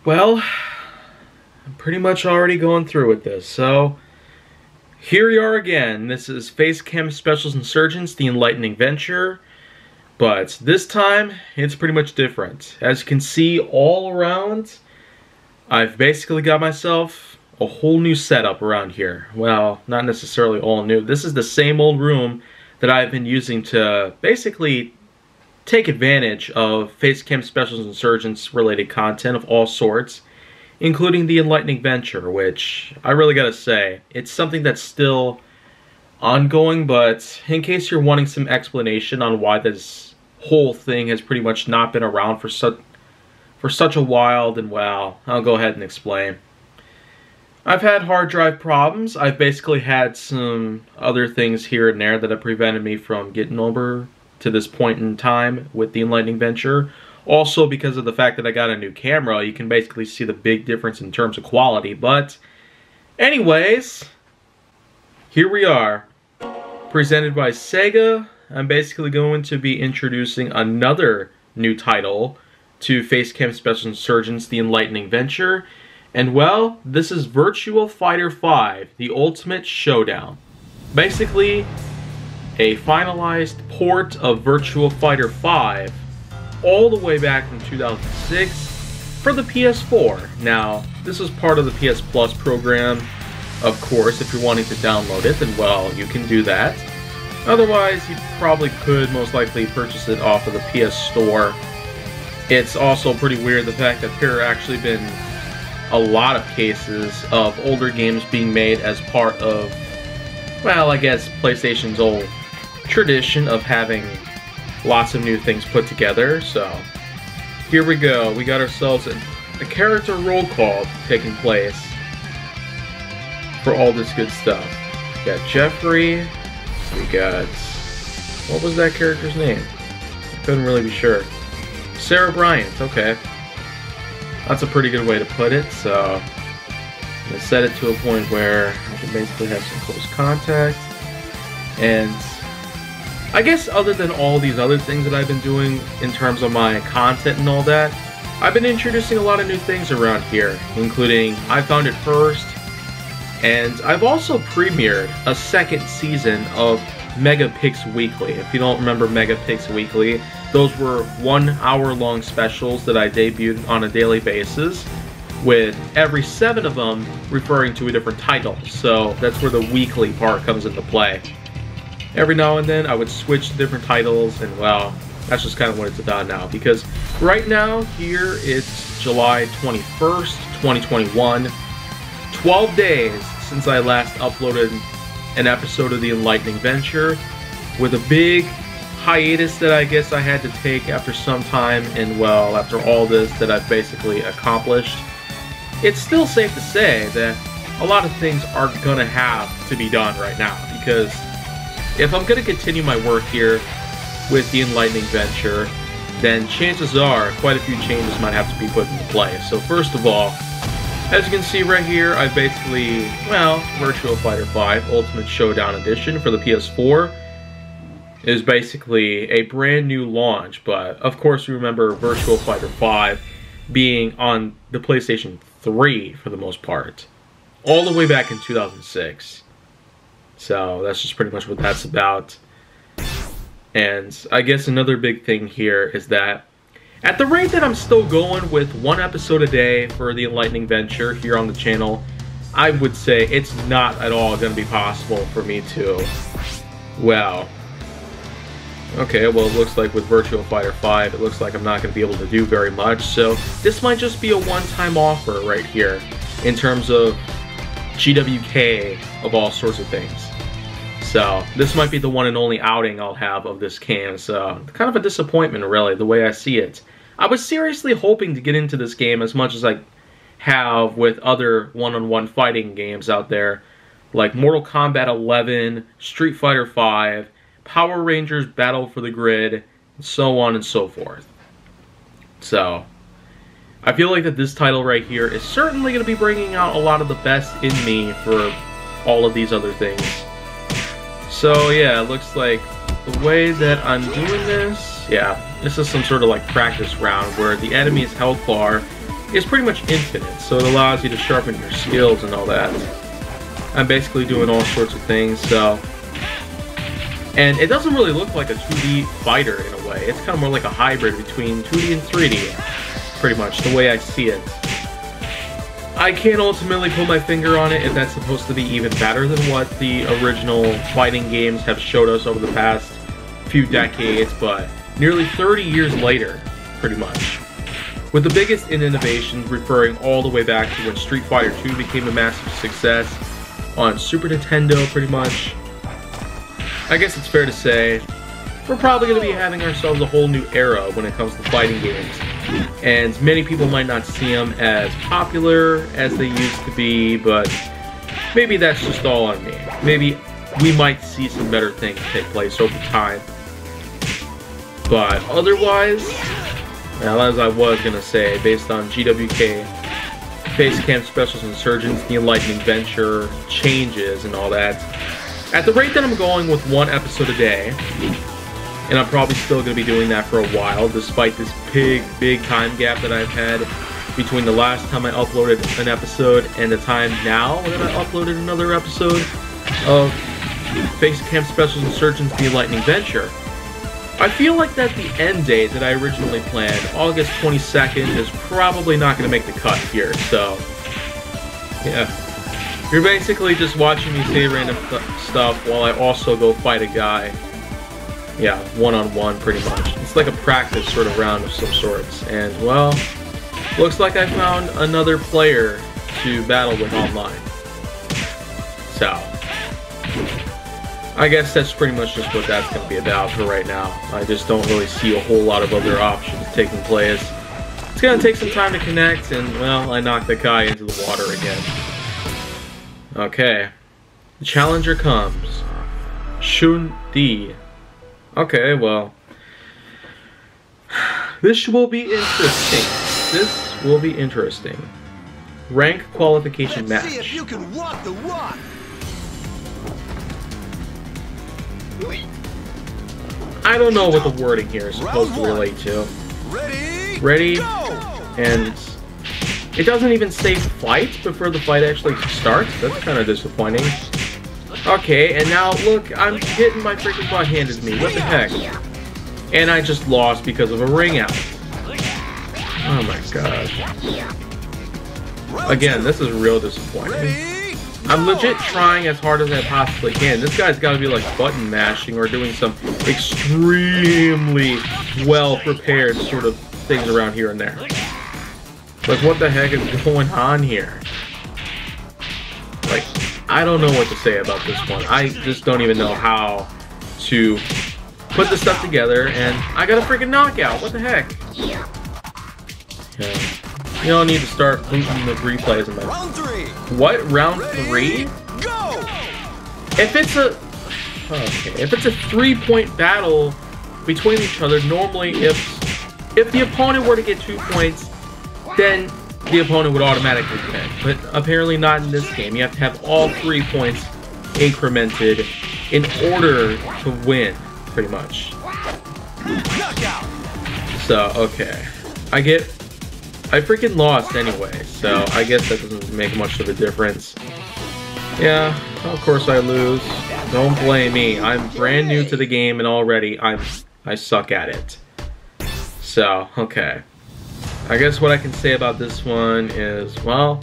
Well, I'm pretty much already going through with this, so here we are again. This is Facecam Specials Insurgence, the Enlightening Venture, but this time it's pretty much different. As you can see all around, I've basically got myself a whole new setup around here. Well, not necessarily all new. This is the same old room that I've been using to basically take advantage of Facecam Specials Insurgence related content of all sorts, including the Enlightening Venture, which I really gotta say, it's something that's still ongoing, but in case you're wanting some explanation on why this whole thing has pretty much not been around for such a while, then well, I'll go ahead and explain. I've had hard drive problems. I've basically had some other things here and there that have prevented me from getting over to this point in time with the Enlightening Venture. Also, because of the fact that I got a new camera, you can basically see the big difference in terms of quality. But anyways, here we are, presented by Sega. I'm basically going to be introducing another new title to Facecam Special Insurgence, the Enlightening Venture. And well, this is Virtua Fighter 5, the Ultimate Showdown. Basically, a finalized port of Virtua Fighter 5 all the way back from 2006 for the PS4. Now, this is part of the PS Plus program. Of course, if you're wanting to download it, then well, you can do that. Otherwise, you probably could most likely purchase it off of the PS Store. It's also pretty weird the fact that there have actually been a lot of cases of older games being made as part of, well, I guess PlayStation's old tradition of having lots of new things put together. So here we go. We got ourselves a character roll call taking place for all this good stuff. We got Jeffrey. We got, what was that character's name? I couldn't really be sure. Sarah Bryant. Okay, that's a pretty good way to put it. So I'm gonna set it to a point where I can basically have some close contact. And I guess other than all these other things that I've been doing in terms of my content and all that, I've been introducing a lot of new things around here, including I Found It First, and I've also premiered a second season of Mega Pix Weekly. If you don't remember Mega Pix Weekly, those were 1 hour long specials that I debuted on a daily basis, with every 7 of them referring to a different title. So that's where the weekly part comes into play. Every now and then I would switch to different titles, and well, that's just kind of what it's about now, because right now here it's July 21st, 2021, 12 days since I last uploaded an episode of the Enlightening Venture, with a big hiatus that I guess I had to take after some time, and well, after all this that I've basically accomplished, it's still safe to say that a lot of things are gonna have to be done right now, because if I'm going to continue my work here with the Enlightening Venture, then chances are quite a few changes might have to be put into play. So first of all, as you can see right here, I basically, well, Virtua Fighter 5 Ultimate Showdown Edition for the PS4 is basically a brand new launch, but of course you remember Virtua Fighter 5 being on the PlayStation 3 for the most part, all the way back in 2006. So that's just pretty much what that's about. And I guess another big thing here is that at the rate that I'm still going with 1 episode a day for the Enlightening Venture here on the channel, I would say it's not at all going to be possible for me to, well, okay, well it looks like with Virtua Fighter 5, it looks like I'm not going to be able to do very much. So this might just be a one-time offer right here in terms of GWK of all sorts of things. So this might be the one and only outing I'll have of this cam. So kind of a disappointment, really, the way I see it. I was seriously hoping to get into this game as much as I have with other one-on-one fighting games out there, like Mortal Kombat 11, Street Fighter 5, Power Rangers Battle for the Grid, and so on and so forth. So I feel like that this title right here is certainly going to be bringing out a lot of the best in me for all of these other things. So yeah, it looks like the way that I'm doing this, yeah, this is some sort of like practice round where the enemy's health bar is pretty much infinite, so it allows you to sharpen your skills and all that. I'm basically doing all sorts of things, so... And it doesn't really look like a 2D fighter in a way. It's kind of more like a hybrid between 2D and 3D, pretty much, the way I see it. I can't ultimately put my finger on it if that's supposed to be even better than what the original fighting games have showed us over the past few decades, but nearly 30 years later, pretty much. With the biggest innovations referring all the way back to when Street Fighter II became a massive success on Super Nintendo, pretty much. I guess it's fair to say we're probably going to be having ourselves a whole new era when it comes to fighting games. And many people might not see them as popular as they used to be, but maybe that's just all on me. Maybe we might see some better things take place over time. But otherwise, well, as I was going to say, based on GWK, Facecam Specials Insurgence, the Enlightening Venture, changes and all that, at the rate that I'm going with one episode a day, and I'm probably still going to be doing that for a while, despite this big time gap that I've had between the last time I uploaded an episode and the time now that I uploaded another episode of Facecam Specials Insurgence, the Enlightening Venture. I feel like that the end date that I originally planned, August 22nd, is probably not going to make the cut here, so yeah. You're basically just watching me say random stuff while I also go fight a guy. Yeah, one-on-one pretty much. It's like a practice sort of round of some sorts. And, well, looks like I found another player to battle with online. So, I guess that's pretty much just what that's going to be about for right now. I just don't really see a whole lot of other options taking place. It's going to take some time to connect, and, well, I knocked the guy into the water again. Okay. The challenger comes. Shun Di. Okay, well. This will be interesting. This will be interesting. Rank qualification match. See if you can walk the walk. I don't know what the wording here is supposed to relate to. Ready? Go! And it doesn't even say fight before the fight actually starts. That's kind of disappointing. Okay, and now look, I'm getting my freaking butt handed to me. What the heck? And I just lost because of a ring out. Oh my gosh. Again, this is real disappointing. I'm legit trying as hard as I possibly can. This guy's got to be like button mashing or doing some extremely well prepared sort of things around here and there. Like, what the heck is going on here? Like, I don't know what to say about this one. I just don't even know how to put this stuff together, and I got a freaking knockout. What the heck? Yeah. You don't need to start booting the replays in my... Round 3. What? Round 3? Go! If it's a... Okay, if it's a 3-point battle between each other, normally if the opponent were to get 2 points, then the opponent would automatically win. But apparently not in this game. You have to have all 3 points incremented in order to win, pretty much. Knockout. So, okay. I freaking lost anyway, so I guess that doesn't make much of a difference. Yeah, of course I lose. Don't blame me. I'm brand new to the game and already I suck at it. So, okay. I guess what I can say about this one is, well,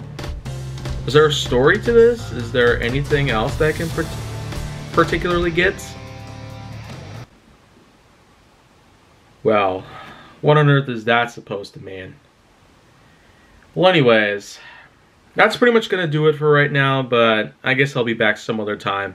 is there a story to this? Is there anything else that I can particularly get? Well, what on earth is that supposed to mean? Well, anyways, that's pretty much going to do it for right now, but I guess I'll be back some other time.